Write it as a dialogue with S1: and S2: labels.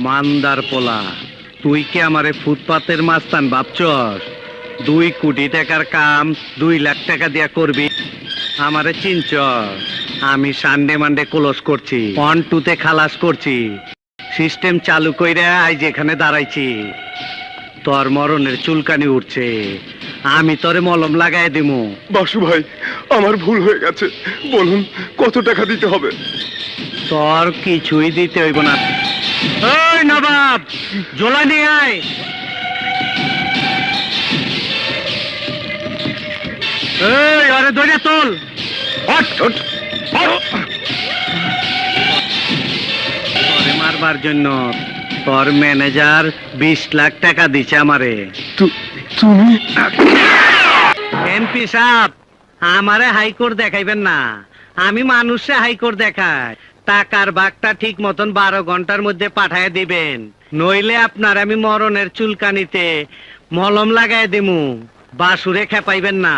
S1: মান্দার পোলা, তুই কি আমারে ফুটপাতের মাস্তান ভাবছস? 2 কোটি টাকার কাম 2 লাখ টাকা দিয়া করবি? আমারে চিনছ? আমি সানডে মানডে ক্লোজ করছি, 1-2 তে খালাস করছি, সিস্টেম চালু কইরা আজ এখানে দাঁড়াইছি। তোর মরণের চুলকানি উঠছে, আমি তোরে মলম লাগাই দিমু।
S2: বাসু ভাই, আমার ভুল হয়ে গেছে, বলুন কত টাকা দিতে হবে?
S1: তোর কিছুই দিতে হইব না। ওই নবাব, জোলা নিয়ে আয়। এই আরে ধরে তোল। তোরে মারবার জন্য তোর ম্যানেজার 20 লাখ টাকা দিছে আমারে।
S2: তুমি?
S1: এমপি সাহেব, আমারে হাইকোর্ট দেখাইবেন না, আমি মানুষে হাইকোর্ট দেখাই। টাকার বাগটা ঠিক মতন 12 ঘন্টার মধ্যে পাঠায় দিবেন, নইলে আপনার আমি মরণের চুলকানিতে মলম লাগাই দিমু। বাসুরে খেপাইবেন না।